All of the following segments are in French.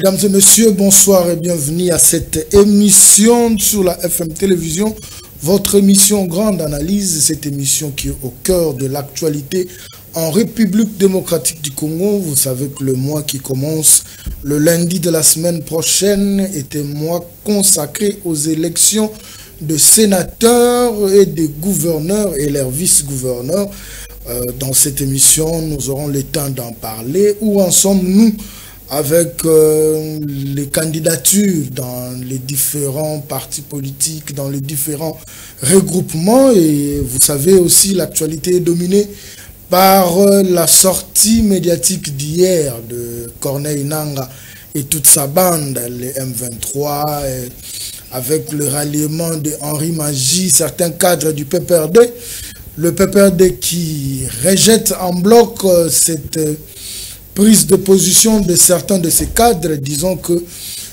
Mesdames et messieurs, bonsoir et bienvenue à cette émission sur la FM Télévision. Votre émission Grande Analyse, cette émission qui est au cœur de l'actualité en République démocratique du Congo. Vous savez que le mois qui commence le lundi de la semaine prochaine est un mois consacré aux élections de sénateurs et de gouverneurs et leurs vice-gouverneurs. Dans cette émission, nous aurons le temps d'en parler. Où en sommes-nous avec les candidatures dans les différents partis politiques, dans les différents regroupements? Et vous savez aussi, l'actualité est dominée par la sortie médiatique d'hier de Corneille Nangaa et toute sa bande, les M23, avec le ralliement de Henri Magie, certains cadres du PPRD. Le PPRD qui rejette en bloc cette prise de position de certains de ses cadres, disons que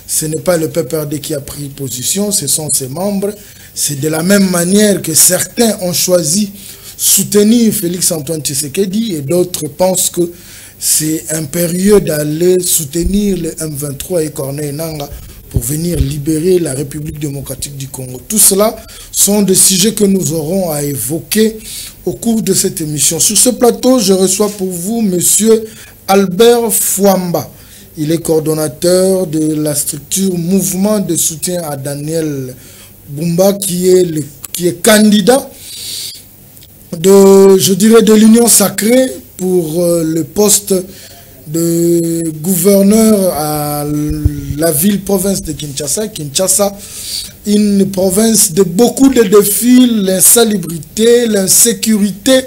ce n'est pas le PPRD qui a pris position, ce sont ses membres. C'est de la même manière que certains ont choisi soutenir Félix-Antoine Tshisekedi et d'autres pensent que c'est impérieux d'aller soutenir le M23 et Corneille Nangaa pour venir libérer la République démocratique du Congo. Tout cela sont des sujets que nous aurons à évoquer au cours de cette émission. Sur ce plateau, je reçois pour vous monsieur Albert Fouamba. Il est coordonnateur de la structure Mouvement de soutien à Daniel Bumba, qui est candidat de l'Union sacrée pour le poste de gouverneur à la ville-province de Kinshasa. Kinshasa, une province de beaucoup de défis, l'insalubrité, l'insécurité,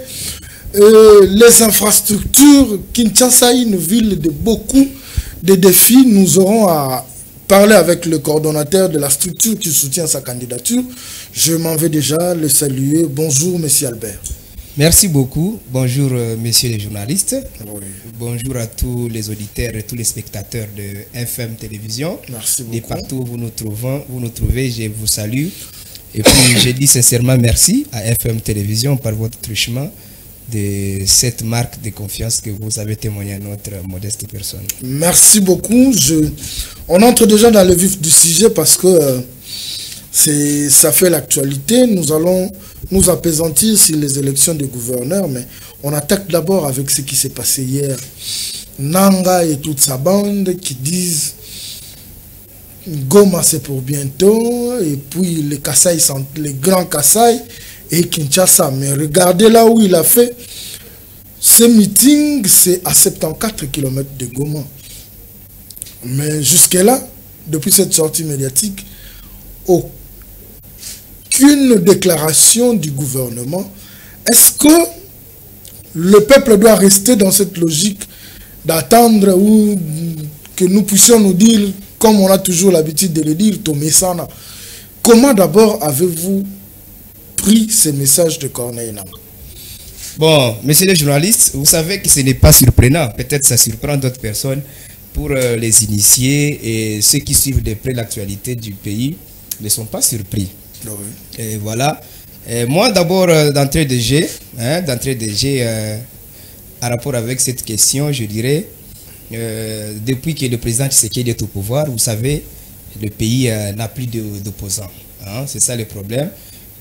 les infrastructures. Kinshasa est une ville de beaucoup de défis. Nous aurons à parler avec le coordonnateur de la structure qui soutient sa candidature. Je m'en vais déjà le saluer. Bonjour, monsieur Albert. Merci beaucoup. Bonjour, messieurs les journalistes. Oui. Bonjour à tous les auditeurs et tous les spectateurs de FM Télévision. Merci beaucoup. Et partout où vous nous trouvez, je vous salue. Et puis, je dis sincèrement merci à FM Télévision par votre truchement de cette marque de confiance que vous avez témoigné à notre modeste personne. Merci beaucoup. On entre déjà dans le vif du sujet parce que ça fait l'actualité. Nous allons nous apaisantir sur les élections de gouverneurs, mais on attaque d'abord avec ce qui s'est passé hier. Nangaa et toute sa bande qui disent Goma c'est pour bientôt, et puis les grands Kasaï et Kinshasa. Mais regardez là où il a fait ce meeting, c'est à 74 km de Goma. Mais jusque-là, depuis cette sortie médiatique, aucune déclaration du gouvernement. Est-ce que le peuple doit rester dans cette logique d'attendre ou que nous puissions nous dire, comme on a toujours l'habitude de le dire, Tomesana? Comment d'abord avez-vous pris ces messages de Corneille Nangaa? Bon, messieurs les journalistes, vous savez que ce n'est pas surprenant. Peut-être ça surprend d'autres personnes. Pour les initiés et ceux qui suivent de près l'actualité du pays ne sont pas surpris. Oui. Et voilà. Et moi, d'abord, d'entrée de jeu, en rapport avec cette question, je dirais, depuis que le président Tshisekedi est au pouvoir, vous savez, le pays n'a plus d'opposants. Hein, c'est ça le problème.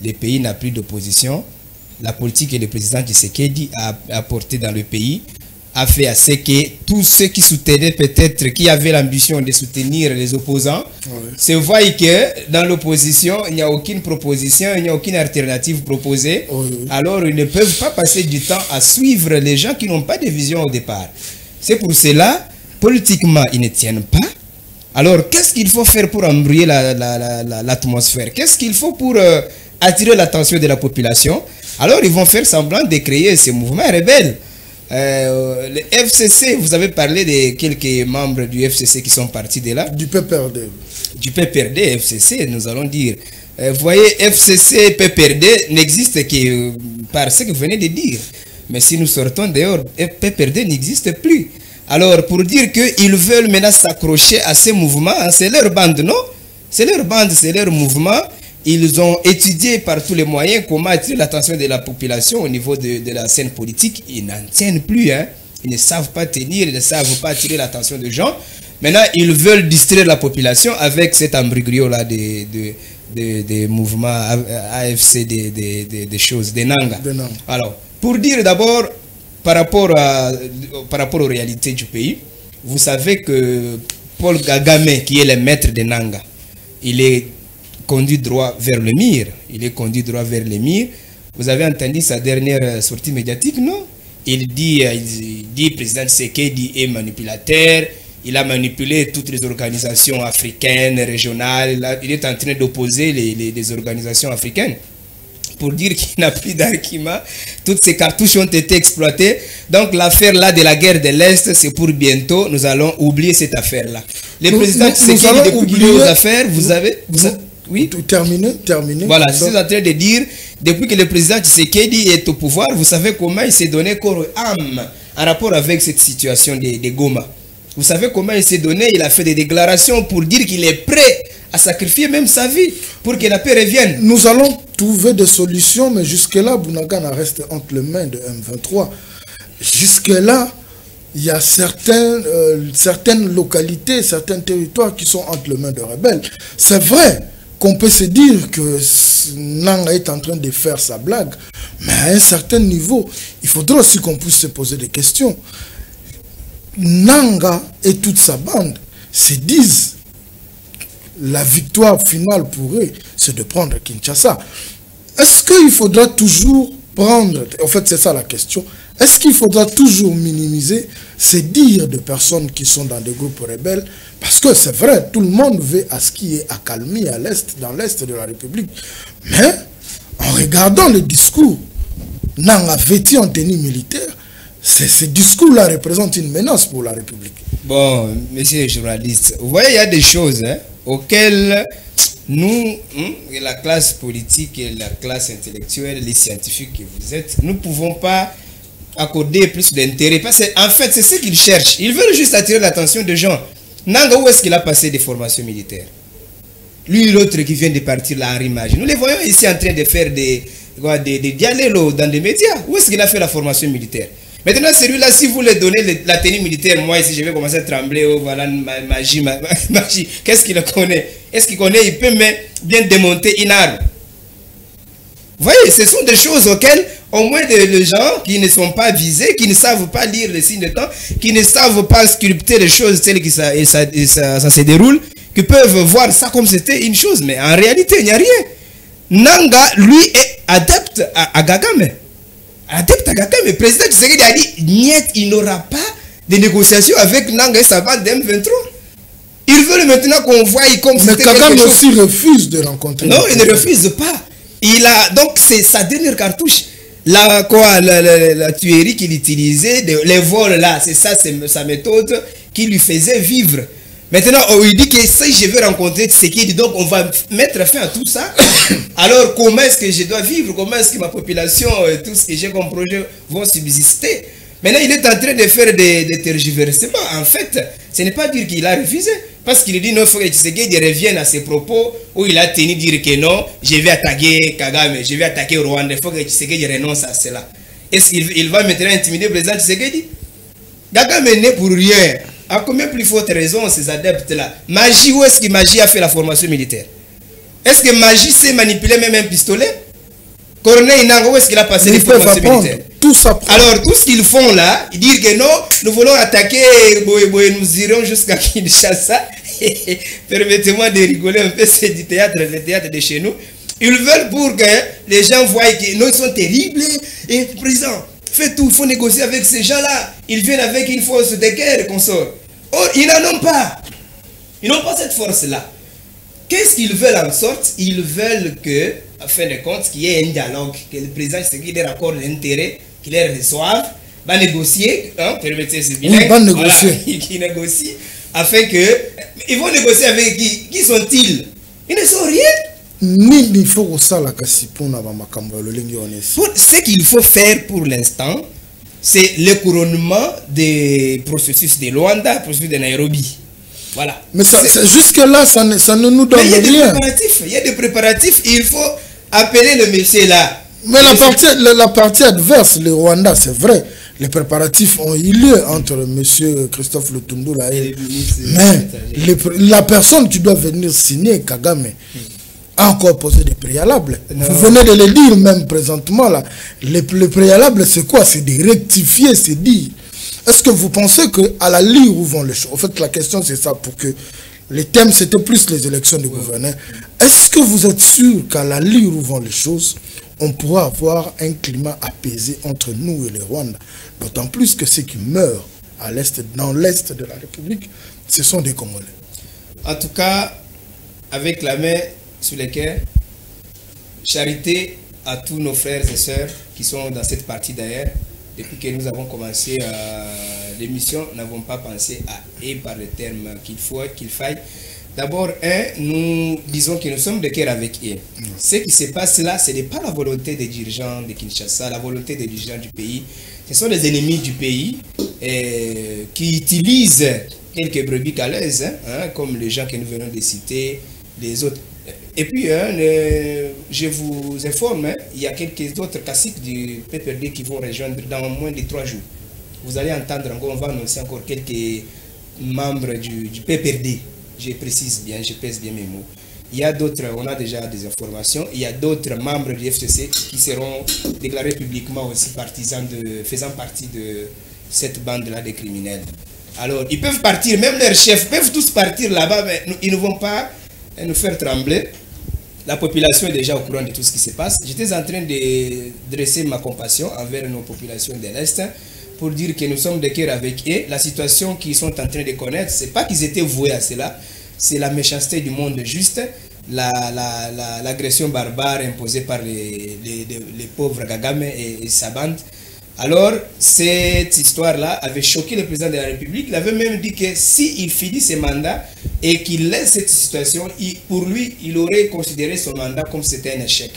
Le pays n'a plus d'opposition. La politique que le président Tshisekedi a apportée dans le pays a fait à ce que tous ceux qui soutenaient peut-être, qui avaient l'ambition de soutenir les opposants, se voient que dans l'opposition, il n'y a aucune proposition, il n'y a aucune alternative proposée. Alors, ils ne peuvent pas passer du temps à suivre les gens qui n'ont pas de vision au départ. C'est pour cela, politiquement, ils ne tiennent pas. Alors, qu'est-ce qu'il faut faire pour embrouiller l'atmosphère? Qu'est-ce qu'il faut pour attirer l'attention de la population? Alors, ils vont faire semblant de créer ce mouvement rebelle. Le FCC, vous avez parlé de quelques membres du FCC qui sont partis de là. Du PPRD. Du PPRD, FCC, nous allons dire. Vous voyez, FCC, PPRD n'existe que par ce que vous venez de dire. Mais si nous sortons dehors, PPRD n'existe plus. Alors, pour dire qu'ils veulent maintenant s'accrocher à ces mouvements, hein, c'est leur bande, non? C'est leur bande, c'est leur mouvement. Ils ont étudié par tous les moyens comment attirer l'attention de la population au niveau de la scène politique. Ils n'en tiennent plus. Hein. Ils ne savent pas tenir, ils ne savent pas attirer l'attention des gens. Maintenant, ils veulent distraire la population avec cet embrygo-là des mouvements AFC, des choses, des Nanga. Alors, pour dire d'abord, par rapport aux réalités du pays, vous savez que Paul Kagame, qui est le maître des Nanga, il est conduit droit vers le mur. Il est conduit droit vers le mur. Vous avez entendu sa dernière sortie médiatique, non? Il dit président Tshisekedi est manipulateur. Il a manipulé toutes les organisations africaines, régionales. Il est en train d'opposer les organisations africaines pour dire qu'il n'a plus d'argument. Toutes ces cartouches ont été exploitées. Donc l'affaire là de la guerre de l'Est, c'est pour bientôt. Nous allons oublier cette affaire-là. Le président Tshisekedi, depuis qu'il est aux affaires, oui. Terminé. Voilà, je suis en train de dire, depuis que le président Tshisekedi est au pouvoir, vous savez comment il s'est donné corps et âme en rapport avec cette situation de Goma. Vous savez comment il s'est donné, il a fait des déclarations pour dire qu'il est prêt à sacrifier même sa vie pour que la paix revienne. Nous allons trouver des solutions, mais jusque-là, Bunagana reste entre les mains de M23. Jusque-là, il y a certaines localités, certains territoires qui sont entre les mains de rebelles. C'est vrai qu'on peut se dire que Nanga est en train de faire sa blague, mais à un certain niveau, il faudra aussi qu'on puisse se poser des questions. Nanga et toute sa bande se disent la victoire finale pour eux, c'est de prendre Kinshasa. Est-ce qu'il faudra toujours prendre, en fait c'est ça la question, est-ce qu'il faudra toujours minimiser ces dires de personnes qui sont dans des groupes rebelles? Parce que c'est vrai, tout le monde veut à ce qui est accalmie à l'Est, dans l'Est de la République. Mais en regardant le discours, Nanga vêtu en tenue militaire, ce discours-là représente une menace pour la République. Bon, monsieur le journaliste, vous voyez, il y a des choses auxquelles nous, la classe politique et la classe intellectuelle, les scientifiques que vous êtes, nous ne pouvons pas accorder plus d'intérêt. Parce qu'en fait, c'est ce qu'ils cherchent. Ils veulent juste attirer l'attention des gens. Nanga, où est-ce qu'il a passé des formations militaires? Lui, l'autre qui vient de partir là, Henri Magie. Nous les voyons ici en train de faire des dialogues dans des médias. Où est-ce qu'il a fait la formation militaire? Maintenant, celui-là, si vous lui donnez la tenue militaire, moi ici, je vais commencer à trembler. Oh, voilà, magie. Qu'est-ce qu'il connaît? Est-ce qu'il connaît? Il peut même bien démonter une arme. Vous voyez, ce sont des choses auxquelles, au moins, les gens qui ne sont pas visés, qui ne savent pas lire les signes de temps, qui ne savent pas sculpter les choses telles que ça se déroule, qui peuvent voir ça comme c'était une chose. Mais en réalité, il n'y a rien. Nanga, lui, est adepte à Kagame. Adepte à Kagame, le président Tshisekedi a dit niet, il n'aura pas de négociations avec Nanga et sa bande d'M23. Ils veulent maintenant qu'on voie comme c'était quelque chose. Mais Kagame aussi refuse de rencontrer. Non, il ne refuse pas. Donc c'est sa dernière cartouche. La tuerie qu'il utilisait, les vols là, c'est ça, c'est sa méthode qui lui faisait vivre. Maintenant, il dit que si je veux rencontrer Tshisekedi, donc on va mettre fin à tout ça. Alors, comment est-ce que je dois vivre? Comment est-ce que ma population, tout ce que j'ai comme projet vont subsister? Maintenant, il est en train de faire des tergiversements. En fait, ce n'est pas dire qu'il a refusé. Parce qu'il dit non, il faut que Tshisekedi revienne à ses propos où il a tenu dire que non, je vais attaquer Kagame, je vais attaquer Rwanda. Il faut que Tshisekedi renonce à cela. Est-ce qu'il va maintenant intimider le président Tshisekedi? Kagame n'est pour rien. À combien plus forte raison ces adeptes-là? Magie, où est-ce que Magie a fait la formation militaire? Est-ce que Magie sait manipuler même un pistolet? Corneille Nanga, où est-ce qu'il a passé les formations militaires? Tout ça. Alors, tout ce qu'ils font là, ils disent que non, nous voulons attaquer, nous irons jusqu'à Kinshasa. Permettez-moi de rigoler un peu, c'est du théâtre, le théâtre de chez nous. Ils veulent pour que les gens voient que nous sommes terribles. Et président, fais tout, il faut négocier avec ces gens-là. Ils viennent avec une force de guerre, consort. Or, ils n'en ont pas. Ils n'ont pas cette force-là. Qu'est-ce qu'ils veulent en sorte? Ils veulent que, à fin de compte, qu'il y ait un dialogue, que le président Tshisekedi ait d'accord l'intérêt, qu'il les reçoive, va négocier, permettez ce bilan. Va négocier. Voilà, qui négocie, afin que. Ils vont négocier avec qui? Qui sont-ils? Ils ne sont rien. Ce qu'il faut faire pour l'instant, c'est le couronnement des processus de Luanda, processus de Nairobi. Voilà. Mais jusque-là, ça ne nous donne rien. Il y a des préparatifs. Il faut appeler le monsieur là. Mais la partie adverse, le Rwanda, c'est vrai. les préparatifs ont eu lieu entre M. Christophe Lutundula et... Mais la personne qui doit venir signer, Kagame, a encore posé des préalables. Non. Vous venez de le dire même présentement là. Les préalables, c'est quoi? C'est de rectifier, c'est dire. Est-ce que vous pensez qu'à la ligne où vont les choses, en fait la question c'est ça, pour que les thèmes c'était plus les élections du gouverneur, est-ce que vous êtes sûr qu'à la ligne où vont les choses, on pourra avoir un climat apaisé entre nous et le Rwanda? D'autant plus que ceux qui meurent à l'est, dans l'est de la République, ce sont des Congolais. En tout cas, avec la main sur les cœurs, charité à tous nos frères et sœurs qui sont dans cette partie d'ailleurs. Depuis que nous avons commencé l'émission, nous n'avons pas pensé à et par le terme qu'il faille. D'abord, nous disons que nous sommes de cœur avec eux. Ce qui se passe là, ce n'est pas la volonté des dirigeants de Kinshasa, la volonté des dirigeants du pays. Ce sont les ennemis du pays qui utilisent quelques brebis galeuses, comme les gens que nous venons de citer, les autres. Et puis, je vous informe, il y a quelques autres caciques du PPRD qui vont rejoindre dans moins de 3 jours. Vous allez entendre encore, on va annoncer encore quelques membres du PPRD. Je précise bien, je pèse bien mes mots. Il y a d'autres, on a déjà des informations, il y a d'autres membres du FCC qui seront déclarés publiquement aussi partisans faisant partie de cette bande-là des criminels. Alors, ils peuvent partir, même leurs chefs peuvent tous partir là-bas, mais ils ne vont pas nous faire trembler. La population est déjà au courant de tout ce qui se passe. J'étais en train de dresser ma compassion envers nos populations de l'Est pour dire que nous sommes de cœur avec eux. La situation qu'ils sont en train de connaître, ce n'est pas qu'ils étaient voués à cela, c'est la méchanceté du monde juste, l'agression barbare imposée par les pauvres Kagame et sa bande. Alors, cette histoire-là avait choqué le président de la République. Il avait même dit que s'il finit ses mandats et qu'il laisse cette situation, pour lui, il aurait considéré son mandat comme c'était un échec.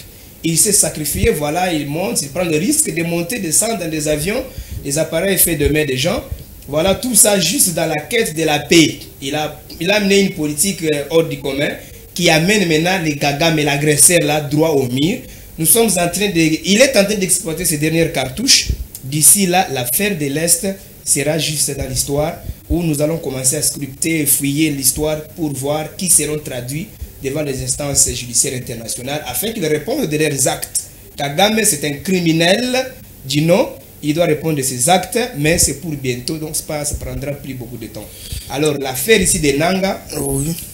Il s'est sacrifié, voilà, il monte, il prend le risque de monter, descendre dans des avions, des appareils faits de main des gens. Voilà, tout ça juste dans la quête de la paix. Il a amené une politique hors du commun qui amène maintenant les Kagame et l'agresseur là droit au mur. Nous sommes en train il est en train d'exploiter ces dernières cartouches. D'ici là, l'affaire de l'Est sera juste dans l'histoire où nous allons commencer à sculpter et fouiller l'histoire pour voir qui seront traduits devant les instances judiciaires internationales afin qu'ils répondent de leurs actes. Kagame, c'est un criminel, dit non, il doit répondre de ses actes, mais c'est pour bientôt, donc ça prendra plus beaucoup de temps. Alors, l'affaire ici de Nanga,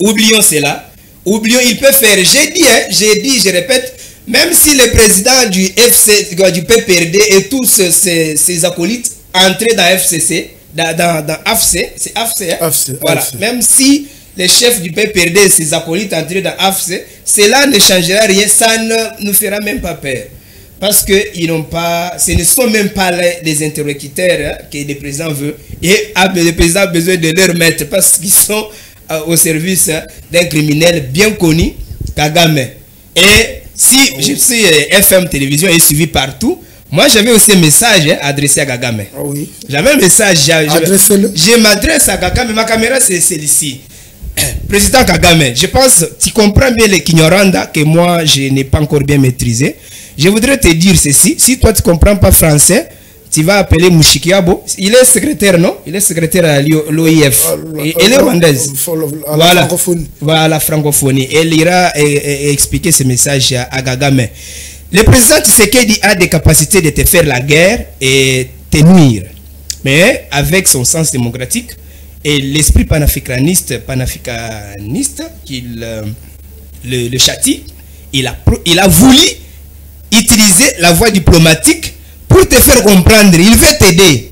oublions cela, oublions, il peut faire, j'ai dit, je répète, même si le président du PPRD et tous ses acolytes entraient dans FCC, dans AFC, c'est AFC, hein? Voilà. AFC. Même si les chefs du PPRD et ses acolytes entraient dans AFC, cela ne changera rien, ça ne nous fera même pas peur. Parce que ce ne sont même pas les interlocuteurs que le président veut. Et le président a besoin de leur mettre parce qu'ils sont au service d'un criminel bien connu, Kagame. Et si je suis FM Télévision et suivi partout, moi j'avais aussi un message adressé à Kagame. Oui. J'avais un message. Je m'adresse à Kagame, ma caméra c'est celle-ci. Président Kagame, je pense, tu comprends bien les Kinyarwanda que moi je n'ai pas encore bien maîtrisé. Je voudrais te dire ceci, si toi tu ne comprends pas français, tu vas appeler Mushikiabo. Il est secrétaire, non? Il est secrétaire à l'OIF. Elle est rwandaise. Voilà. Voilà, la francophonie. Elle ira expliquer ce message à Kagame. Le président Tshisekedi a des capacités de te faire la guerre et te nuire. Mais avec son sens démocratique et l'esprit panafricaniste qu'il le châtie, il a voulu utiliser la voie diplomatique pour te faire comprendre, il veut t'aider,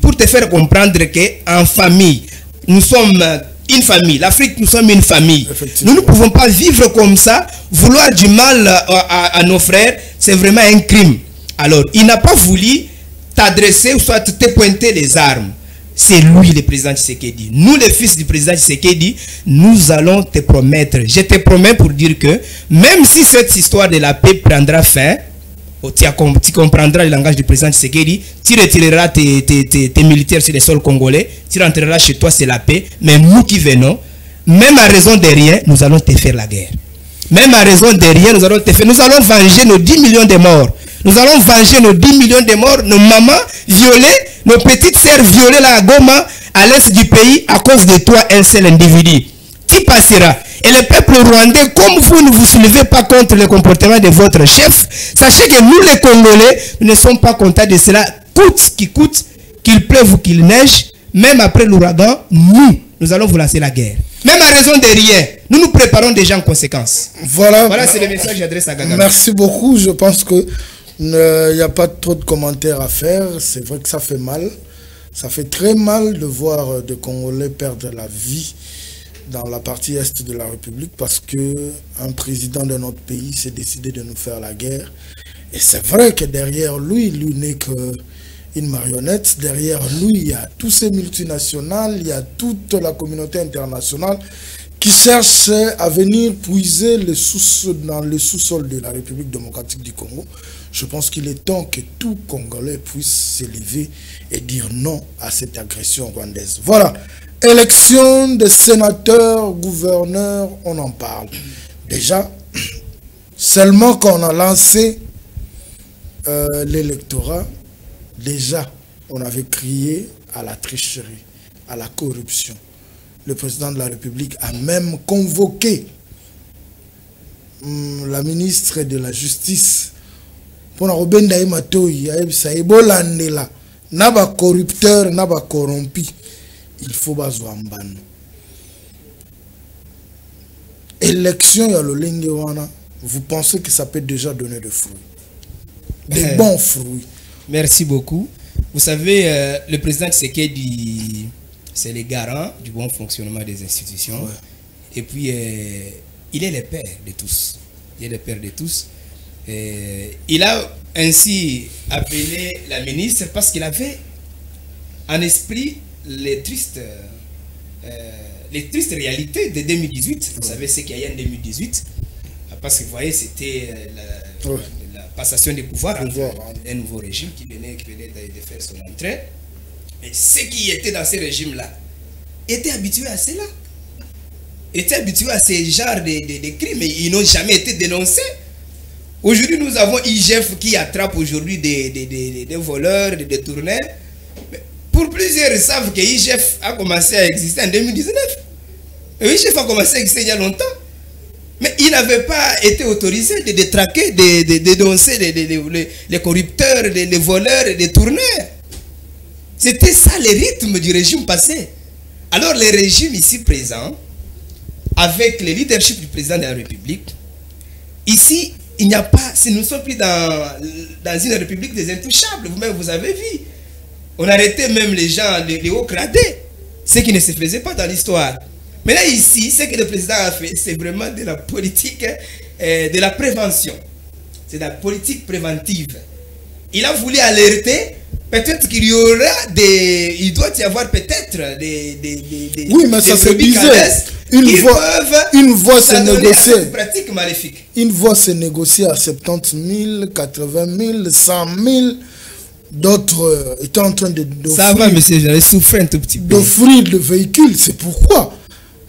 pour te faire comprendre qu'en famille, nous sommes une famille, l'Afrique, nous sommes une famille. Nous ne pouvons pas vivre comme ça, vouloir du mal à nos frères, c'est vraiment un crime. Alors, il n'a pas voulu t'adresser ou soit te pointer les armes. C'est lui le président Tshisekedi. Nous, les fils du président Tshisekedi, nous allons te promettre. Je te promets pour dire que même si cette histoire de la paix prendra fin, tu comprendras le langage du président Tshisekedi, tu retireras tes militaires sur les sols congolais, tu rentreras chez toi, c'est la paix. Mais nous qui venons, même à raison de rien, nous allons te faire la guerre. Même à raison de rien, nous allons te faire. Nous allons venger nos 10 millions de morts. Nous allons venger nos 10 millions de morts, nos mamans violées. nos petites sœurs violées là à Goma, à l'est du pays, à cause de toi, un seul individu. Qui passera? Et le peuple rwandais, comme vous ne vous soulevez pas contre le comportement de votre chef, sachez que nous les Congolais, nous ne sommes pas contents de cela, coûte, qu'il pleuve ou qu'il neige, même après l'ouragan, nous allons vous lancer la guerre. Même à raison de rien, nous nous préparons déjà en conséquence. Voilà c'est le message que j'adresse à Gagame. Merci beaucoup. Je pense que il n'y a pas trop de commentaires à faire. C'est vrai que ça fait mal. Ça fait très mal de voir des Congolais perdre la vie dans la partie est de la République parce que un président de notre pays s'est décidé de nous faire la guerre. Et c'est vrai que derrière lui n'est qu'une marionnette. Derrière lui, il y a tous ces multinationales, il y a toute la communauté internationale qui cherche à venir puiser dans le sous-sol de la République démocratique du Congo. Je pense qu'il est temps que tout Congolais puisse s'élever et dire non à cette agression rwandaise. Voilà. Élection des sénateurs, gouverneurs, on en parle. Déjà, seulement quand on a lancé l'électorat, déjà, on avait crié à la tricherie, à la corruption. Le président de la République a même convoqué la ministre de la Justice pour Robenda Matoyi, Saïbolandela, Naba corrupteur, Naba corrompu. Il faut bazouambano. Élection ya lolenge wana, vous pensez que ça peut déjà donner des fruits, des bons fruits. Merci beaucoup. Vous savez, le président Tshisekedi, c'est le garant du bon fonctionnement des institutions. Ouais. Et puis, il est le père de tous. Il est le père de tous. Il a ainsi appelé la ministre parce qu'il avait en esprit les tristes réalités de 2018. Vous savez ce qu'il y a eu en 2018. Parce que vous voyez, c'était la passation des pouvoirs un nouveau régime qui venait de faire son entrée. Et ceux qui étaient dans ce régime-là étaient habitués à cela. Étaient habitués à ce genre de crimes. Mais ils n'ont jamais été dénoncés. Aujourd'hui, nous avons IGF qui attrape aujourd'hui des voleurs, des détourneurs. Mais pour plusieurs, ils savent que IGF a commencé à exister en 2019. Et IGF a commencé à exister il y a longtemps. Mais il n'avait pas été autorisé de traquer, de dénoncer les corrupteurs, les voleurs, les tourneurs. C'était ça le rythme du régime passé. Alors le régime ici présent, avec le leadership du président de la République, ici, il n'y a pas, si nous ne sommes plus dans une république des intouchables, vous-même vous avez vu. On arrêtait même les gens, les hauts gradés, ce qui ne se faisait pas dans l'histoire. Mais là ici, ce que le président a fait, c'est vraiment de la politique, de la prévention. C'est de la politique préventive. Il a voulu alerter, peut-être qu'il y aura il doit y avoir peut-être des oui, mais ça se disait. Une voix se négocier. Pratique maléfique. Une voix se négocier à 70 000, 80 000, 100 000. D'autres étaient en train ça va, monsieur, j'allais souffrir un tout petit peu. D'offrir le véhicule. C'est pourquoi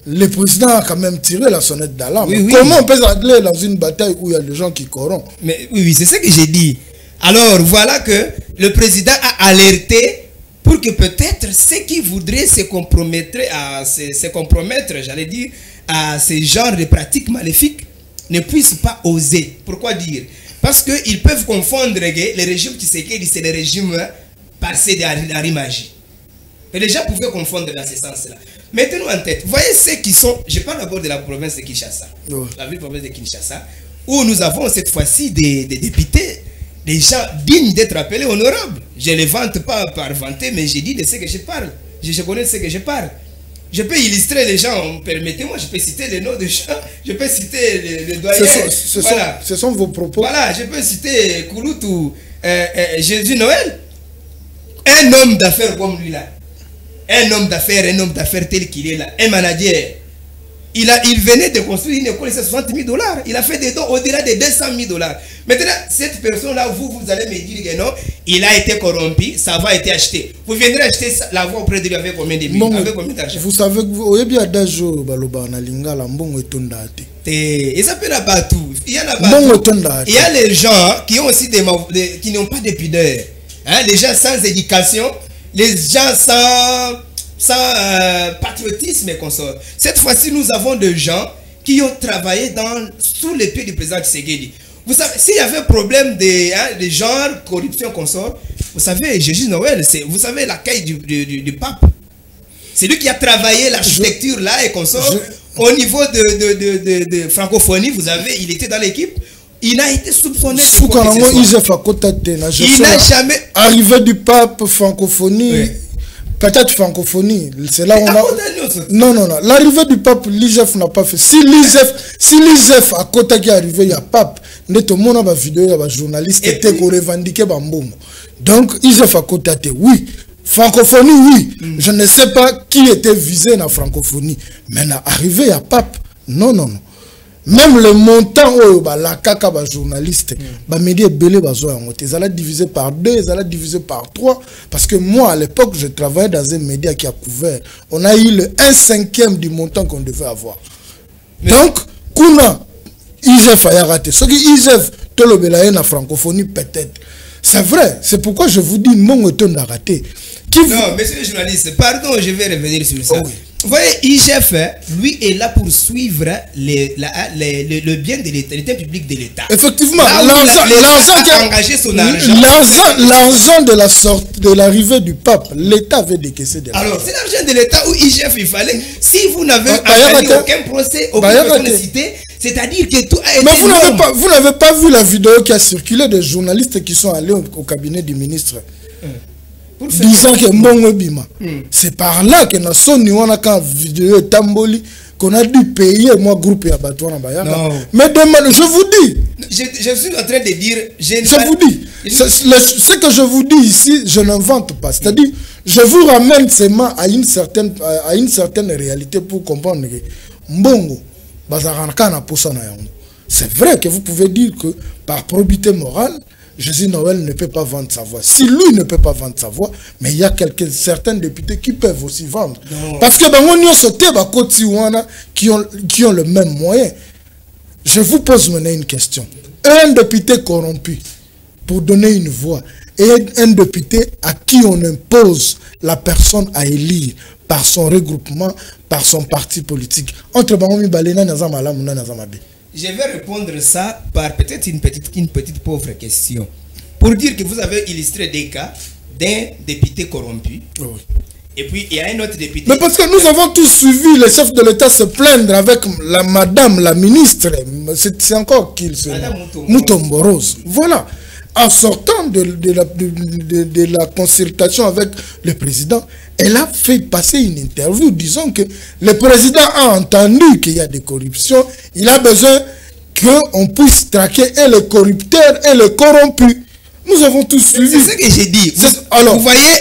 le président a quand même tiré la sonnette d'alarme. Oui, oui. Comment on peut s'atteler dans une bataille où il y a des gens qui corrompent? Mais oui, c'est ce que j'ai dit. Alors, voilà que le président a alerté pour que peut-être ceux qui voudraient se compromettre, j'allais dire, à ce genre de pratiques maléfiques ne puissent pas oser. Pourquoi dire? Parce qu'ils peuvent confondre que le régime Tshisekedi, c'est le régime passé d'Arimagie. Et les gens pouvaient confondre dans ce sens-là. Mettez-nous en tête. Voyez ceux qui sont... Je parle d'abord de la province de Kinshasa. Oui. La ville province de Kinshasa, où nous avons cette fois-ci des députés, des gens dignes d'être appelés honorables. Je ne les vante pas par vanter, mais j'ai dit de ce que je parle. Je connais de ce que je parle. Je peux illustrer les gens, permettez-moi, je peux citer les noms de gens, je peux citer les doyens. Ce sont vos propos. Voilà, je peux citer Kouloutou, Jésus Noël. Un homme d'affaires comme lui là. Un homme d'affaires tel qu'il est là. Un manager. Il venait de construire une école, c'est 60 000 $. Il a fait des dons au-delà de 200 000 $. Maintenant, cette personne-là, vous allez me dire que non, il a été corrompu, sa voix a été achetée. Vous viendrez acheter la voix auprès de lui avec combien de millions, avec combien d'argent? Vous savez que vous avez bien d'argent, Baloba, Nalinga, Lambon et Tondate. Et ça peut là partout. Il y en a partout. Il y a les gens qui ont aussi qui n'ont pas de pudeur. Hein, les gens sans éducation. les gens sans patriotisme et consorts. Cette fois-ci, nous avons des gens qui ont travaillé sous les pieds du président Tshisekedi. Vous savez, s'il y avait un problème de genre, corruption, consort, vous savez, Jésus Noël, vous savez l'accueil du pape. C'est lui qui a travaillé l'architecture là et consort. Au niveau de francophonie, vous avez, il était dans l'équipe. Il a été soupçonné. Il n'a jamais... Arrivé du pape, francophonie... Oui. Peut-être francophonie, c'est là où on a... Non. L'arrivée du pape, l'IGF n'a pas fait. Si l'IGF à côté qui est arrivé, il y a pape. Tout le monde a une vidéo, il y a un journaliste qui était revendiqué. Donc, IGF à côté, oui. Francophonie, oui. Je ne sais pas qui était visé dans la francophonie. Mais l'arrivée, il y a pape. Non. Même le montant où la caca journaliste, médias belé ils allaient diviser par 2, ils allaient diviser par 3. Parce que moi, à l'époque, je travaillais dans un média qui a couvert. On a eu le 1/5 du montant qu'on devait avoir. Mais donc, Kuna, IGF a raté. Ce qui IGF, tout le belaye na francophonie, peut-être. C'est vrai. C'est pourquoi je vous dis, mon étonne a raté. Non, monsieur le journaliste, pardon, je vais revenir sur ça. Oui. Vous voyez, IGF, lui, est là pour suivre le bien de l'État, l'État public de l'État. Effectivement, l'argent qui a engagé son argent. L'argent de l'arrivée du pape, l'État avait décaissé de l'argent. Alors, c'est l'argent de l'État où IGF, il fallait. Si vous n'avez aucun procès, aucune cité, c'est-à-dire que tout a été. Mais vous n'avez pas vu la vidéo qui a circulé des journalistes qui sont allés au cabinet du ministre. Disant que Mbongo Bima. C'est par là que nous sommes en vidéo Tamboli qu'on a dû payer moi groupe et abattoir en Bayaka. Mais demain, je vous dis. Je suis en train de dire. Je vous dis. Ce que je vous dis ici, je n'invente pas. C'est-à-dire, je vous ramène seulement à une certaine réalité pour comprendre que Mbongo, c'est vrai que vous pouvez dire que par probité morale, Jésus Noël ne peut pas vendre sa voix. Si lui ne peut pas vendre sa voix, mais il y a certains députés qui peuvent aussi vendre. Non. Parce que qui ont le même moyen. Je vous pose maintenant une question. Un député corrompu pour donner une voix et un député à qui on impose la personne à élire par son regroupement, par son parti politique. Entre Bangomi Balena Nazamala Mouna Nazamabe. Je vais répondre ça par peut-être une petite pauvre question. Pour dire que vous avez illustré des cas d'un député corrompu. Oui. Et puis il y a un autre député. Mais parce que nous avons tous suivi le chef de l'État se plaindre avec la ministre. C'est encore qu'il se. Mutomboros. Voilà. En sortant de la consultation avec le président, elle a fait passer une interview disant que le président a entendu qu'il y a des corruptions. Il a besoin qu'on puisse traquer et les corrupteurs et les corrompus. Nous avons tous suivi. C'est ce que j'ai dit. Vous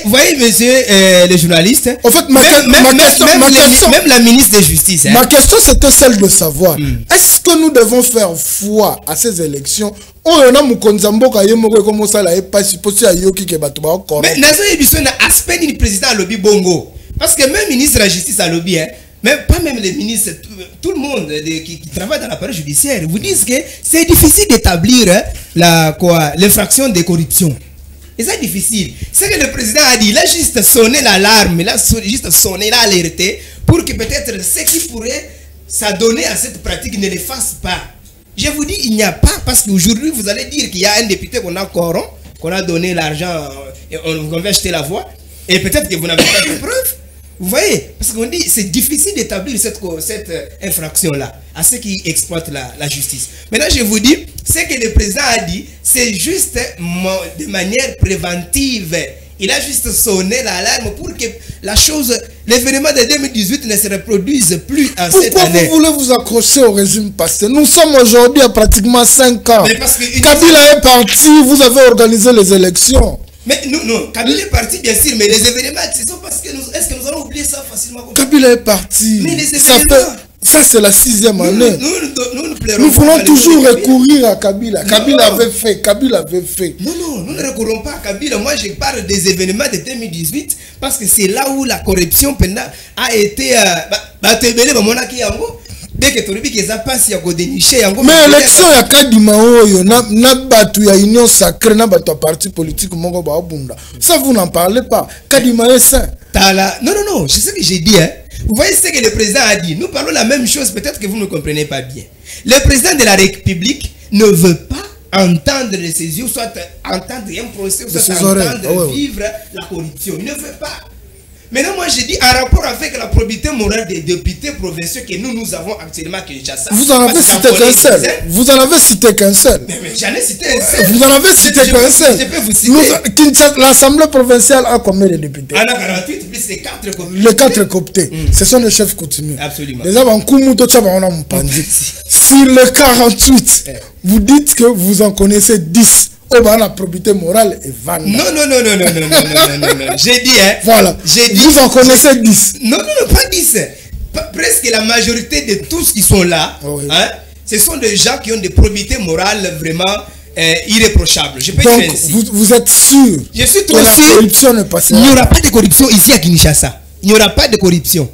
voyez, monsieur le journaliste. En fait, même la ministre de Justice. Ma question, c'était celle de savoir, est-ce que nous devons faire foi à ces élections? Mais aspect du président lobby bongo. Parce que même ministre de la Justice a lobby, même pas même les ministres, tout le monde qui travaille dans l'appareil judiciaire vous disent que c'est difficile d'établir l'infraction de corruption. Et c'est difficile. C'est que le président a dit, il a juste sonné l'alarme, il a juste sonné l'alerté pour que peut-être ce qui pourrait s'adonner à cette pratique ne le fasse pas. Je vous dis, il n'y a pas, parce qu'aujourd'hui, vous allez dire qu'il y a un député qu'on a corrompu, qu'on a donné l'argent, et on va acheter la voix, et peut-être que vous n'avez pas de preuves. Vous voyez, parce qu'on dit c'est difficile d'établir cette infraction-là à ceux qui exploitent la justice. Maintenant, je vous dis, ce que le président a dit, c'est juste de manière préventive. Il a juste sonné l'alarme pour que la chose, l'événement de 2018 ne se reproduise plus en cette année. Pourquoi vous voulez vous accrocher au régime passé? Nous sommes aujourd'hui à pratiquement 5 ans. Kabila est parti, vous avez organisé les élections. Mais non, Kabila est parti bien sûr, mais les événements, c'est parce que est-ce que nous allons oublier ça facilement? Kabila est parti. Mais les événements... Ça, c'est la 6e année. Nous voulons toujours recourir à Kabila. Kabila avait fait. Non, nous ne recourons pas à Kabila. Moi, je parle des événements de 2018 parce que c'est là où la corruption a été... dès que tu dis que passe ya ko dénicher yango mais élection ya Kadima oyo na batu ya union sacrée na batu parti politique moko ba bunda ça vous n'en parlez pas. Kadima est saint. Non, c'est ce que j'ai dit, hein. Vous voyez ce que le président a dit. Nous parlons la même chose, peut-être que vous ne comprenez pas bien. Le président de la République ne veut pas entendre ses yeux, soit entendre un procès, soit entendre vivre la corruption. Il ne veut pas. Maintenant, moi, j'ai dit, en rapport avec la probité morale des députés provinciaux que nous avons actuellement à Kinshasa. Vous en avez cité qu'un seul. Vous en avez cité qu'un seul. Mais j'en ai cité un seul. Vous en avez cité qu'un seul. Je peux vous citer. L'Assemblée provinciale a combien de députés? On a 48 plus les 4 cooptés. Les 4 cooptés. Ce sont les chefs coutumiers. Absolument. Les gens sur les 48, vous dites que vous en connaissez 10. Oh, bah, la probité morale est vanne. Non. J'ai dit, hein. Voilà. J'ai dit. Vous en connaissez 10. Non, pas 10. Presque la majorité de tous qui sont là, hein, ce sont des gens qui ont des probités morales vraiment irréprochables. Je peux donc, dire ainsi. Vous êtes sûr? Je suis trop que la sûr. corruption ne passera. Il n'y aura pas de corruption ici à Kinshasa. Il n'y aura pas de corruption.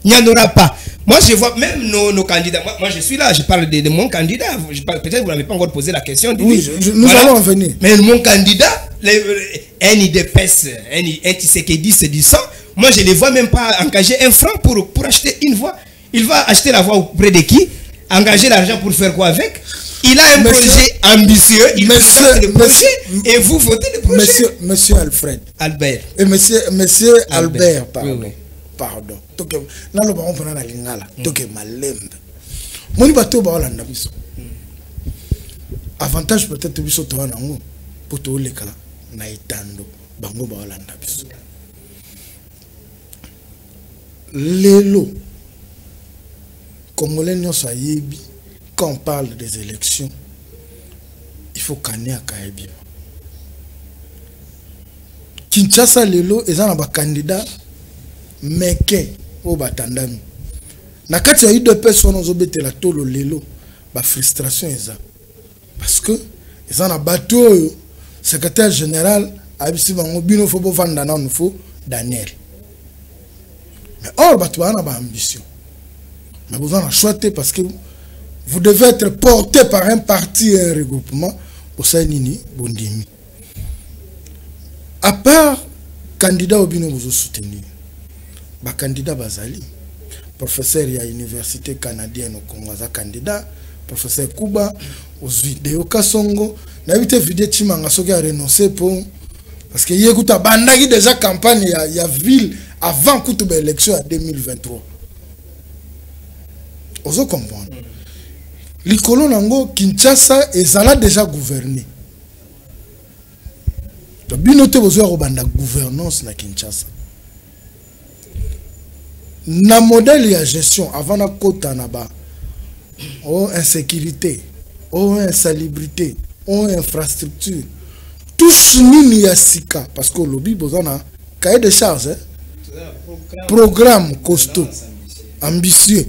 Il n'y en aura pas. Moi, je vois même nos candidats. Moi, je suis là, je parle de mon candidat. Peut-être que vous n'avez pas encore posé la question. Oui, nous allons en venir. Mais mon candidat, un IDPS, un Tshisekedi, c'est du sang. Moi, je ne les vois même pas engager un franc pour acheter une voix. Il va acheter la voix auprès de qui? Engager l'argent pour faire quoi avec? Il a un projet ambitieux, il présente le projet et vous votez le projet. Monsieur Alfred. Albert. Et monsieur Albert, pardon. Oui. Pardon. Toke na lo ba on prend la lingala. Toke malembe. Moni bato ba olanda biso. Avantage peut-être biso to wana ngo pour to lekala na itando bango ba olanda biso. Lelo Congolais nyonso ayebi quand on parle des élections il faut kanya kaebi. Kinshasa lelo ezana ba candidat meke o batandami na kati ya UDPS on ozobetela tolo lelo ba frustration eza parce que ezana bato secrétaire général abisi bango bino fo bo vanda na nufo Daniel mais or bato bana ba ambition mais vous en choisissez parce que vous devez être porté par un parti et un regroupement pour ça nini bondimi à part candidat au bino vous soutenir ba candidat bazali professeur ya université canadienne au Congo za candidat professeur Kuba aux vidéos Kasongo na vite vidéo Chimanga soki a renoncé pour parce que yekuta bandaki déjà campagne ya ville avant kutuba élection à 2023 ozo comprendre likolo nango Kinshasa ezala déjà gouverné to binote bozo ko banda gouvernance na Kinshasa na modèle ya gestion avant na kota na ba insécurité insalubrité infrastructure tous nini ya sika parce que lobby bozana cahier de charge programme costaud ambitieux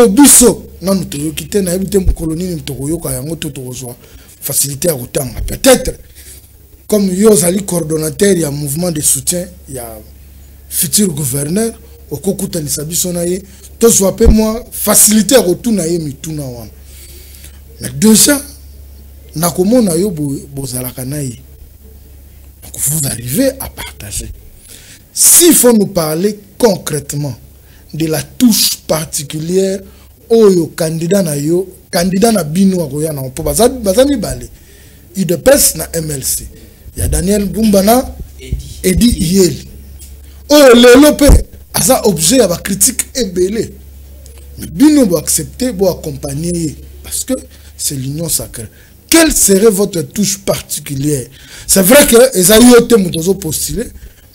biso nanu toyokite na ebite mokolo nini tokoyoka yango to tokozwa facilité ya kotanga peut-être comme yo zali coordonnateur ya mouvement de soutien ya futur gouverneur okokutanisa biso na ye tozwa pe moi facilité ya kotuna ye mituna wana mais déjà nakomona yo bozalaka na ye vous arrivez à partager. S'il faut nous parler concrètement de la touche particulière au candidat na bino akoya na po bazami balé UDPS na MLC il y a Daniel Bumbana Edi Yeli lelo pe asa objet à la critique ebele mais bino bo accepter bo accompagner parce que c'est l'union sacrée. Quelle serait votre touche particulière? C'est vrai que les aïeux ont postulé,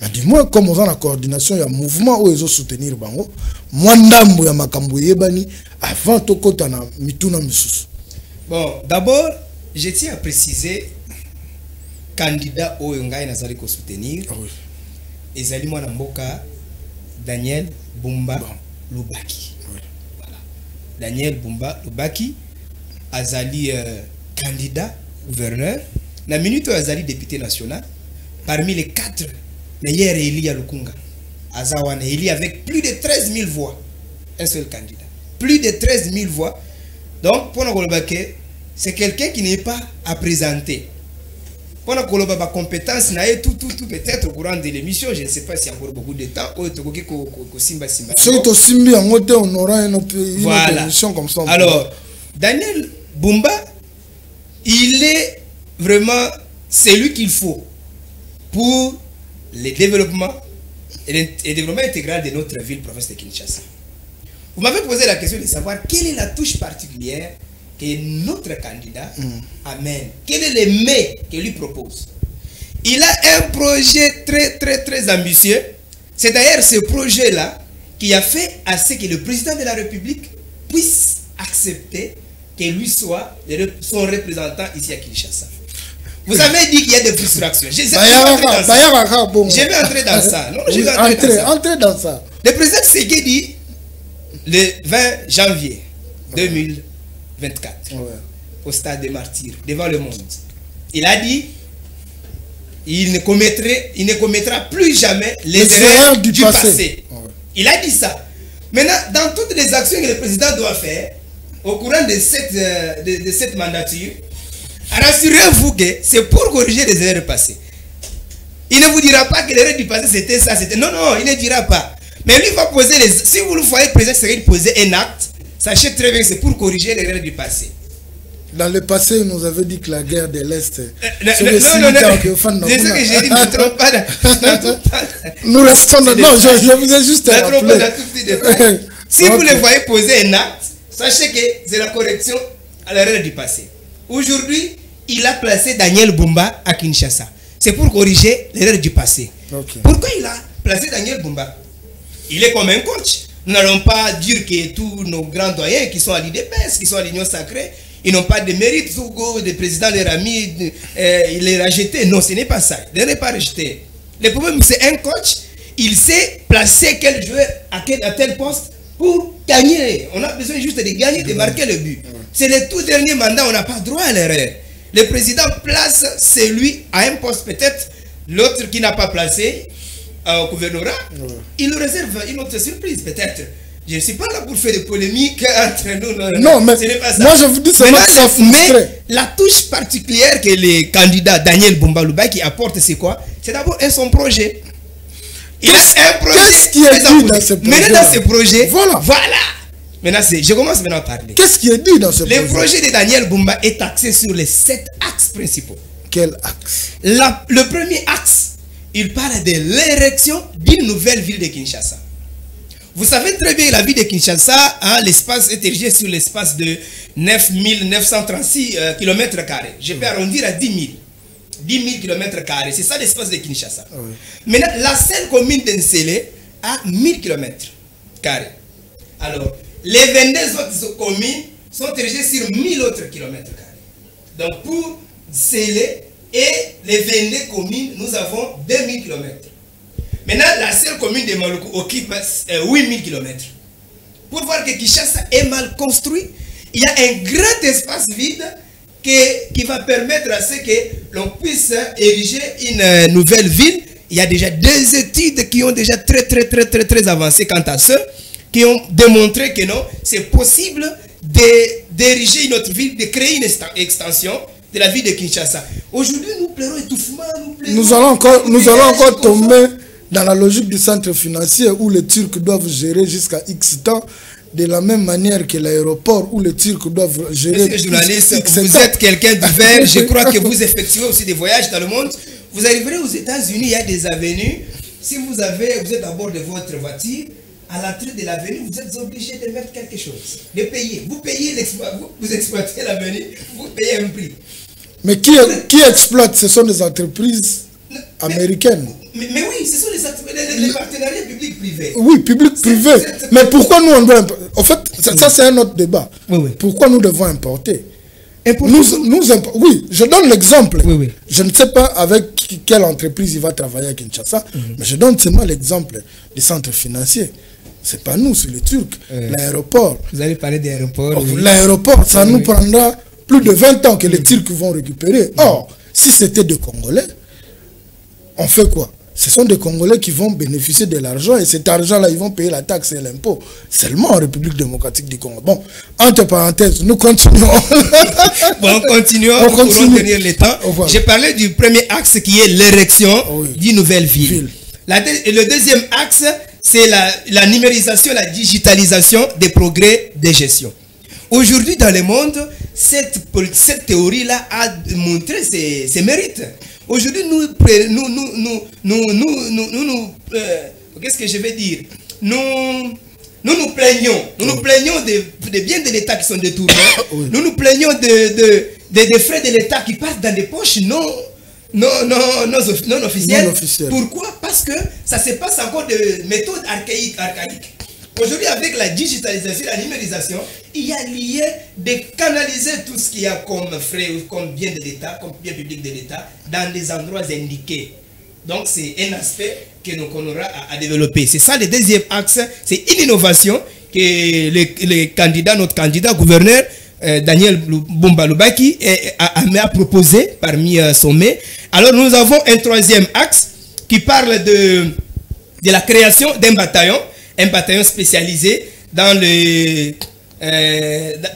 mais dis-moi, comme on a la coordination, il y a un mouvement où ils ont soutenir bango. Moi, ndambo ya makambo yebani avant to kota na mituna misusu. Bon, d'abord, je tiens à préciser candidat au ngai nazali ko soutenir. Ezali mwana mboka Daniel Bumba Lubaki. Voilà. Daniel Bumba Lubaki azali candidat gouverneur la minute où azali député national parmi les 4 meilleurs élus à Lukunga azawana élu avec plus de 13 000 voix un seul candidat plus de 13 000 voix. Donc, pour nous, c'est quelqu'un qui n'est pas à présenter. Pour nous, compétence, tout peut-être au courant de l'émission. Je ne sais pas s'il y a encore beaucoup de temps. On aura une autre émission comme ça. Alors, Daniel Bumba, il est vraiment celui qu'il faut pour le développement et le développement intégral de notre ville, province de Kinshasa. Vous m'avez posé la question de savoir quelle est la touche particulière que notre candidat amène. Quel est le mais qu'il lui propose? Il a un projet très ambitieux. C'est d'ailleurs ce projet-là qui a fait à ce que le président de la République puisse accepter que lui soit son représentant ici à Kinshasa. Vous avez dit qu'il y a des frustrations. Je vais entrer dans ça. Non, je vais entrer dans ça. Le président Tshisekedi dit le 20 janvier 2024 au stade des Martyrs, devant le monde. Il a dit il ne commettra plus jamais les erreurs du passé. Il a dit ça. Maintenant, dans toutes les actions que le président doit faire au courant de cette mandature, rassurez-vous que c'est pour corriger les erreurs passées. Il ne vous dira pas que l'erreur du passé c'était ça, c'était... Non, il ne dira pas. Mais lui va poser les... Si vous le voyez, le président serait poser un acte, sachez très bien que c'est pour corriger l'erreur du passé. Dans le passé, il nous avait dit que la guerre de l'Est... Non, c'est ce que j'ai dit, ne trompe pas. Nous restons... Non, je vous ai juste rappelé. Si vous le voyez poser un acte, sachez que c'est la correction à l'erreur du passé. Aujourd'hui, il a placé Daniel Bumba à Kinshasa. C'est pour corriger l'erreur du passé. Pourquoi il a placé Daniel Bumba? Il est comme un coach. Nous n'allons pas dire que tous nos grands doyens qui sont à l'IDPS, qui sont à l'Union Sacrée, ils n'ont pas de mérite. Sougo, le président de Rami, il les a rejetés. Non, ce n'est pas ça. Il ne les a pas rejetés. Le problème, c'est un coach. Il sait placer quel joueur à tel poste pour gagner. On a besoin juste de gagner, de marquer le but. C'est le tout dernier mandat, on n'a pas droit à l'erreur. Le président place celui à un poste, peut-être l'autre qui n'a pas placé au gouvernorat, il nous réserve une autre surprise, peut-être. Je ne suis pas là pour faire des polémiques entre nous. Non, mais ce n'est pas ça. Moi je vous dis mais la touche particulière que le candidat Daniel Bumba Lubai apporte, c'est quoi? C'est d'abord son projet. Il a un projet. Qu'est-ce qui est dit dans ce projet? Maintenant, dans ce projet, voilà. Maintenant, je commence maintenant à parler. Qu'est-ce qui est dit dans ce projet? Le projet de Daniel Bumba est axé sur les 7 axes principaux. Quel axe? Le premier axe, il parle de l'érection d'une nouvelle ville de Kinshasa. Vous savez très bien, la ville de Kinshasa, l'espace est érigé sur l'espace de 9 936 km². Je peux arrondir à 10 000. 10 000 km². C'est ça l'espace de Kinshasa. Maintenant, la seule commune d'Ensele a 1000 km². Alors, les 22 autres communes sont érigées sur 1000 autres kilomètres carrés. Donc, pour Nsele et les 22 communes, nous avons 2000 km. Maintenant, la seule commune de Maluku occupe 8000 km. Pour voir que Kinshasa est mal construit, il y a un grand espace vide qui va permettre à ce que l'on puisse ériger une nouvelle ville. Il y a déjà des études qui ont déjà très avancé quant à ça, qui ont démontré que non, c'est possible d'ériger une autre ville, de créer une extension de la ville de Kinshasa. Aujourd'hui, nous pleurons étouffement, nous allons encore tomber dans la logique du centre financier où les Turcs doivent gérer jusqu'à X temps, de la même manière que l'aéroport où les Turcs doivent gérer. Monsieur le journaliste, vous êtes quelqu'un du vert, je crois que vous effectuez aussi des voyages dans le monde. Vous arriverez aux États-Unis, il y a des avenues. Si vous êtes à bord de votre voiture, à l'entrée de l'avenue, vous êtes obligé de mettre quelque chose, de payer. Vous payez, vous exploitez l'avenue, vous payez un prix. Mais qui exploite? Ce sont des entreprises américaines. Mais oui, ce sont les partenariats publics-privés. Oui, public-privé. Mais pourquoi nous on doit... En fait, ça c'est un autre débat. Pourquoi nous devons importer? Oui, je donne l'exemple. Je ne sais pas avec quelle entreprise il va travailler à Kinshasa, mais je donne seulement l'exemple des centres financiers. Ce n'est pas nous, c'est les Turcs. L'aéroport. Vous allez parler d'aéroport. L'aéroport, ça nous prendra plus de 20 ans que les Turcs vont récupérer. Or, si c'était des Congolais, on fait quoi? ce sont des Congolais qui vont bénéficier de l'argent et cet argent-là, ils vont payer la taxe et l'impôt seulement en République démocratique du Congo. Bon, entre parenthèses, nous continuons. Bon, continuons pour tenir le temps. Voilà. J'ai parlé du premier axe qui est l'érection d'une nouvelle ville. Le deuxième axe, c'est la numérisation, la digitalisation des progrès de gestion. Aujourd'hui, dans le monde, cette théorie-là a montré ses mérites. Aujourd'hui, qu'est-ce que je vais dire? Nous nous plaignons des biens de l'État qui sont détournés. Nous nous plaignons des frais de l'État qui passent dans des poches non officielles. Pourquoi? Parce que ça se passe encore de méthodes archaïques. Aujourd'hui, avec la digitalisation, la numérisation, il y a lié de canaliser tout ce qu'il y a comme frais ou comme bien de l'État, comme bien public de l'État, dans des endroits indiqués. Donc, c'est un aspect que nous aura à développer. C'est ça le deuxième axe, c'est une innovation que notre candidat gouverneur, Daniel Bumba Lubaki, a proposé parmi son mai. Alors, nous avons un troisième axe qui parle de la création d'un bataillon spécialisé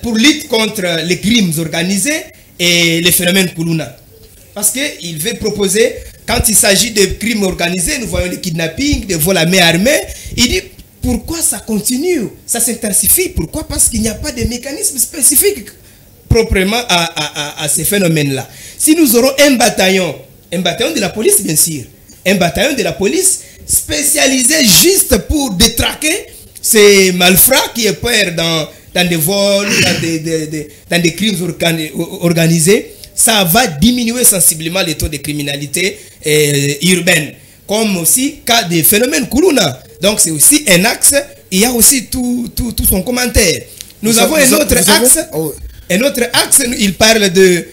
pour lutter contre les crimes organisés et les phénomènes Kuluna. Parce qu'il veut proposer, quand il s'agit de crimes organisés, nous voyons les kidnappings, des vols à main armée, il dit pourquoi ça continue, ça s'intensifie. Pourquoi? Parce qu'il n'y a pas de mécanisme spécifique proprement à ces phénomènes-là. Si nous aurons un bataillon de la police bien sûr, un bataillon de la police spécialisé juste pour détraquer ces malfrats qui opèrent dans des vols, dans des crimes organisés, ça va diminuer sensiblement les taux de criminalité urbaine, comme aussi cas des phénomènes Kuluna. Donc c'est aussi un axe, il y a aussi tout son commentaire. Nous avons un autre axe, il parle de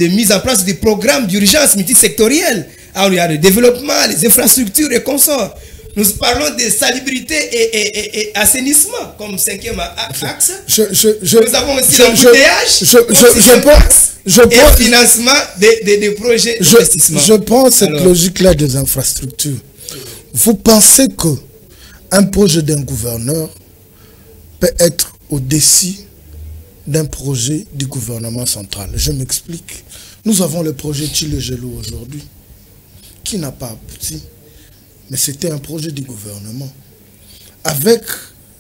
mise en place des programmes d'urgence multisectoriels. Alors, il y a le développement, les infrastructures et consorts. Nous parlons de salubrité et assainissement comme cinquième axe. Nous avons aussi l'embouteillage et financement des projets d'investissement. Je prends cette logique-là des infrastructures. Vous pensez qu'un projet d'un gouverneur peut être au-dessus d'un projet du gouvernement central? Je m'explique. Nous avons le projet Tchile-Gelou aujourd'hui, qui n'a pas abouti, mais c'était un projet du gouvernement. Avec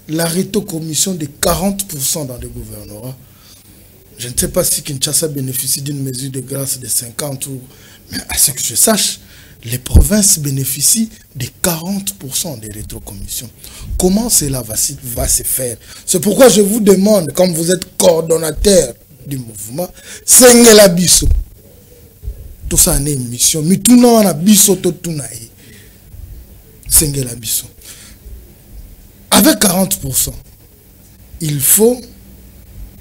la rétrocommission de 40% dans le gouvernorat, je ne sais pas si Kinshasa bénéficie d'une mesure de grâce de 50 mais à ce que je sache, les provinces bénéficient de 40% des rétrocommissions. Comment cela va se faire? C'est pourquoi je vous demande, comme vous êtes coordonnateur du mouvement, Sengela Bisso. Tout ça est une mission. Mais tout le monde a Bisso, tout le monde. Sengela Bisso. Avec 40%, il faut,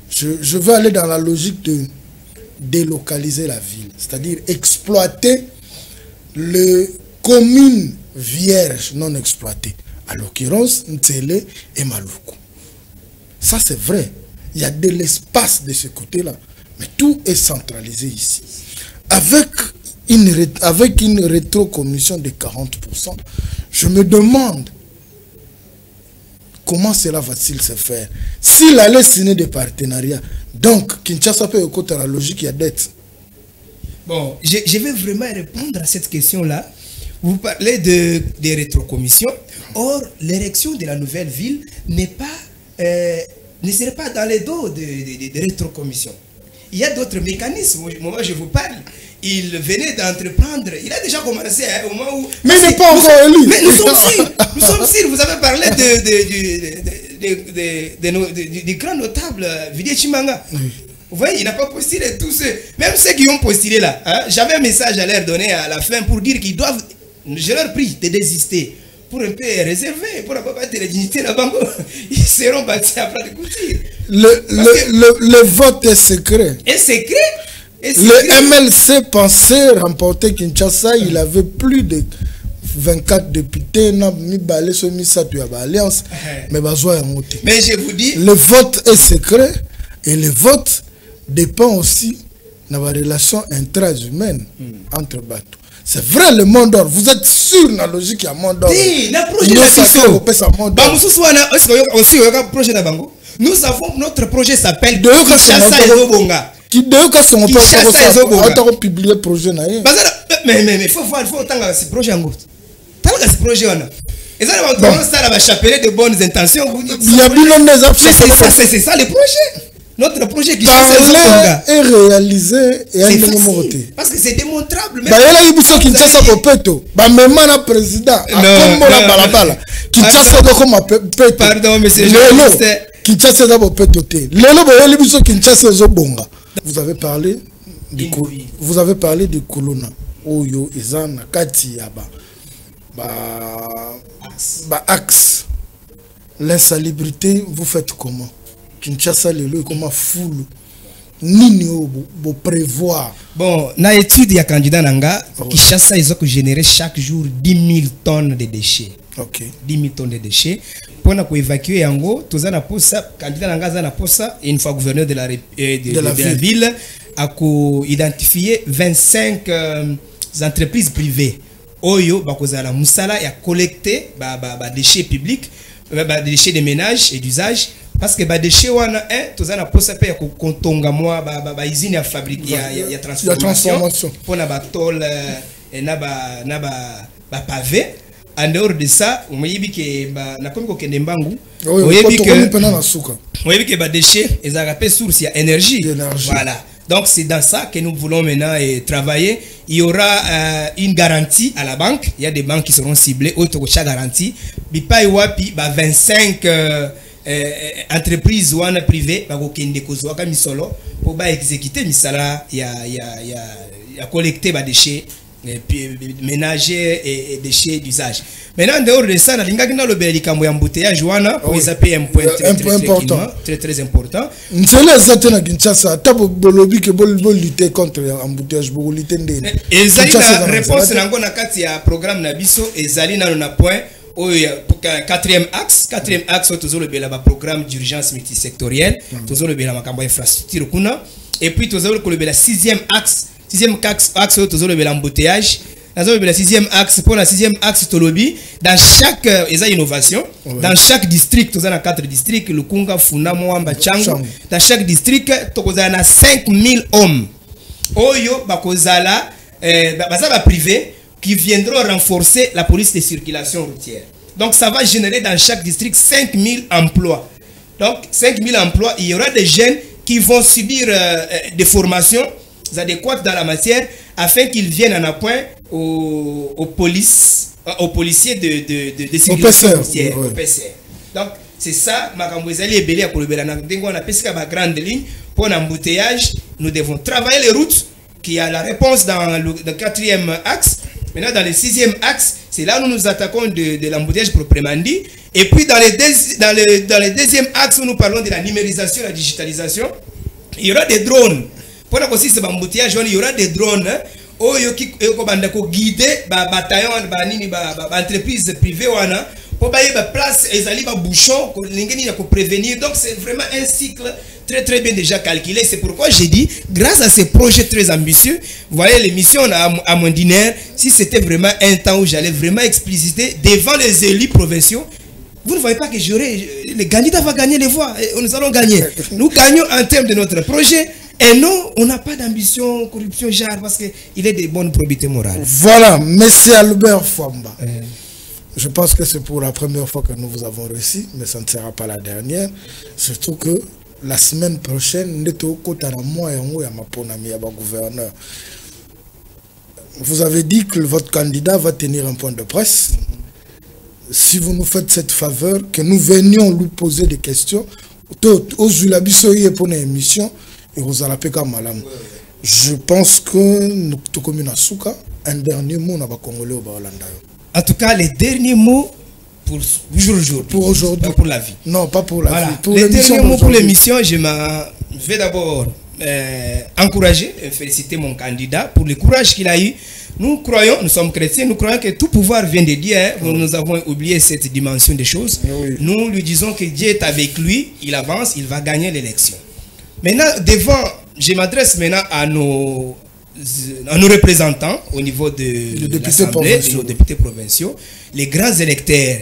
je veux aller dans la logique de délocaliser la ville, c'est-à-dire exploiter les communes vierges non exploitées, à l'occurrence Ntsele et Maluku. Ça c'est vrai, il y a de l'espace de ce côté-là, mais tout est centralisé ici. Avec une rétrocommission de 40%, je me demande comment cela va-t-il se faire? S'il allait signer des partenariats, donc Kinshasa peut écouter la logique, il y a dette. Bon, je vais vraiment répondre à cette question-là. Vous parlez des rétrocommissions. Or, l'érection de la nouvelle ville ne serait pas dans les dos des rétrocommissions. Il y a d'autres mécanismes. Au moment où je vous parle, il venait d'entreprendre. Il a déjà commencé au moment où... Mais il n'est pas encore élu. Mais nous sommes sûrs. Vous avez parlé du grand notable Vidé Chimanga. Oui. Vous voyez, il n'a pas postulé tous ceux. Même ceux qui ont postulé là. Hein, j'avais un message à leur donner à la fin pour dire qu'ils doivent... Je leur prie de désister. Pour un peu réserver, pour ne pas battre les dignités là-bas, ils seront battus après de couture. Le vote est secret. Est secret? Le MLC pensait remporter Kinshasa, il avait plus de 24 députés, mais je vous dis, le vote est secret et le vote dépend aussi dans la relation intra-humaine entre bateaux. C'est vrai le monde d'or. Vous êtes sûr dans la logique qu'il y a monde d'or. Oui, le projet de nous avons notre projet s'appelle Kinshasa Ezobonga. Qui deux cas sont publié projet na ye. Mais faut voir, il faut tant ce projet en groupe. Tant que ce projet on a. Et ça va chapeler de bonnes intentions. C'est ça le projet. Notre projet qui est réalisé et a une montée. Parce que c'est démontrable. Bah il y a eu beaucoup qui Kinshasa Popeto. Bah même na président. Comme la balabala. Kinshasa comme Popeto. Pardon monsieur. Kinshasa d'abord Popeto. Lelo bah il y a eu beaucoup Kinshasa Zobonga. Vous avez parlé de Kolona. Oyo Izana Kati Yaba. Axe. L'insalubrité, vous faites comment? Kinshasa lelo comment foule nini bo prévoir. Bon, na étude ya candidat nanga, Kinshasa ils ont généré chaque jour 10 000 tonnes de déchets. OK. 10 000 tonnes de déchets. Pour na évacuer yango, tozana posa candidat nanga zana posa une fois gouverneur de la ville a identifié 25 entreprises privées. Oyo bakozala musala ya collecter déchets publics, déchets de ménage et d'usage. Parce que les déchets, tous les posa pe kontonga moi usine ya fabrique ya transformation pour na tôle et na pavé. En dehors de ça, on m'a dit que na komi ko kende mbangu, on m'a dit que les déchets ils appellent source ya énergie. Voilà. Donc c'est dans ça que nous voulons maintenant travailler. Il y aura une garantie à la banque. Il y a des banques qui seront ciblées. Autre garantie. Bipa iwapi 25 entreprise ou privée ba ko kende ko zoaka misolo pour ba exécuter misala ya collecter ba déchets ménagers et déchets d'usage. Maintenant dehors de ça na lingaki na lobela likambo ya embouteillage wana pour zapper un point très important. Nzela zate na Kinshasa tabo bolobi ke bol lutter contre embouteillage bo lutter ndene. Ezali na réponse nango na kati ya programme na biso ezali na point. Quatrième axe, toujours le programme d'urgence multisectorielle, toujours le infrastructure et puis toujours le sixième axe, toujours le embouteillage, le sixième axe pour la sixième axe tolobi dans chaque innovation, dans chaque district, nous avons 4 districts, le Kunga, Funa, Moamba, Chango, dans chaque district, nous avons 5000 hommes. Oyo bakozala bazaba privé qui viendront renforcer la police de circulation routière. Donc ça va générer dans chaque district 5000 emplois. Donc 5000 emplois, il y aura des jeunes qui vont subir des formations adéquates dans la matière afin qu'ils viennent en appoint aux policiers de circulation routière. Donc c'est ça, on a pesqué ma grande ligne pour l'embouteillage. Nous devons travailler les routes qui a la réponse dans le 4e axe. Maintenant, dans le 6e axe, c'est là où nous nous attaquons de l'embouteillage proprement dit. Et puis, dans le 2e axe, où nous parlons de la numérisation, la digitalisation, il y aura des drones. Pour la aussi, c'est l'embouteillage, il y aura des drones. Qui vont guider bataillon, entreprise privée, pour place, ils vont bouchon, pour prévenir. Donc, c'est vraiment un cycle très bien déjà calculé. C'est pourquoi j'ai dit, grâce à ces projets très ambitieux, vous voyez l'émission à mon dîner, si c'était vraiment un temps où j'allais vraiment expliciter devant les élus provinciaux, vous ne voyez pas que le candidat va gagner les voix. Nous allons gagner. Nous gagnons en termes de notre projet. Et non, on n'a pas d'ambition, corruption, genre, parce qu'il est de bonne probité morale. Voilà, monsieur Albert Fwamba. Je pense que c'est pour la première fois que nous vous avons reçu, mais ça ne sera pas la dernière. Surtout que la semaine prochaine, vous avez dit que votre candidat va tenir un point de presse. Si vous nous faites cette faveur, que nous venions lui poser des questions, je pense que nous avons un dernier mot dans Congolais au Baolanda. En tout cas, les derniers mots pour aujourd'hui. Pour aujourd'hui. Pas pour la vie. Non, pas pour la vie. Pour les derniers mots pour l'émission, je vais d'abord encourager et féliciter mon candidat pour le courage qu'il a eu. Nous croyons, nous sommes chrétiens, nous croyons que tout pouvoir vient de Dieu. Nous avons oublié cette dimension des choses. Oui. Nous lui disons que Dieu est avec lui, il avance, il va gagner l'élection. Maintenant, devant je m'adresse maintenant à nos représentants au niveau de l'Assemblée, de nos députés provinciaux, les grands électeurs.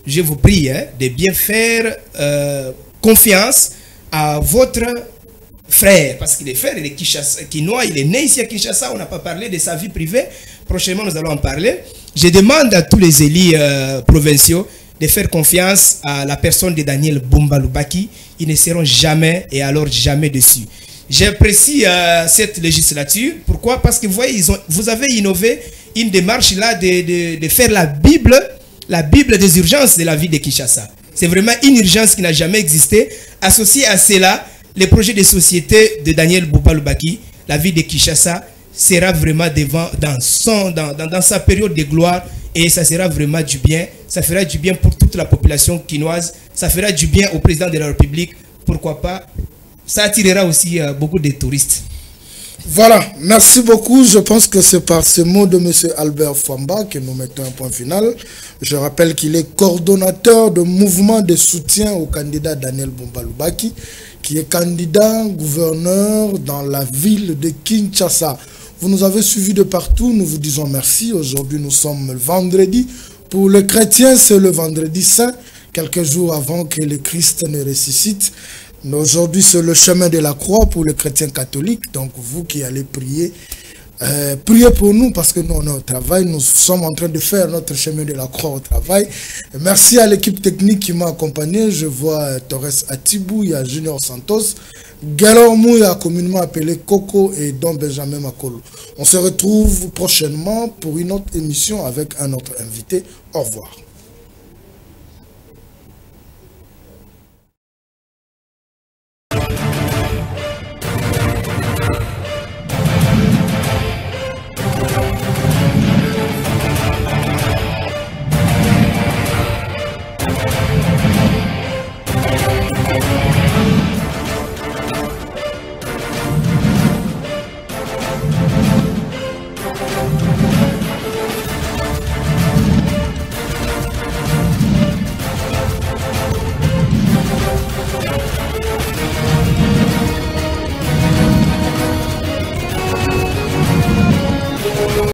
Je vous prie de bien faire confiance à votre frère, parce qu'il est frère, il est Kinois, il est né ici à Kinshasa, on n'a pas parlé de sa vie privée, prochainement nous allons en parler. Je demande à tous les élus provinciaux de faire confiance à la personne de Daniel Bumba Lubaki. Ils ne seront jamais et alors jamais déçus. J'apprécie cette législature. Pourquoi? Parce que vous voyez, vous avez innové une démarche là de faire la Bible des urgences de la ville de Kinshasa. C'est vraiment une urgence qui n'a jamais existé. Associé à cela, les projets de société de Daniel Bumba Lubaki, la ville de Kinshasa sera vraiment dans sa période de gloire, et ça sera vraiment du bien. Ça fera du bien pour toute la population quinoise. Ça fera du bien au président de la République. Pourquoi pas? Ça attirera aussi beaucoup de touristes. Voilà, merci beaucoup. Je pense que c'est par ces mots de M. Albert Fwamba que nous mettons un point final. Je rappelle qu'il est coordonnateur de mouvement de soutien au candidat Daniel Bumba Lubaki, qui est candidat gouverneur dans la ville de Kinshasa. Vous nous avez suivis de partout, nous vous disons merci. Aujourd'hui, nous sommes le vendredi. Pour les chrétiens, c'est le vendredi saint, quelques jours avant que le Christ ne ressuscite. Aujourd'hui, c'est le chemin de la croix pour les chrétiens catholiques. Donc, vous qui allez prier, priez pour nous parce que nous, on est au travail. Nous sommes en train de faire notre chemin de la croix au travail. Merci à l'équipe technique qui m'a accompagné. Je vois Torres Atibou, il y a Junior Santos, Galormou, il y a communément appelé Coco et Don Benjamin Makolo. On se retrouve prochainement pour une autre émission avec un autre invité. Au revoir.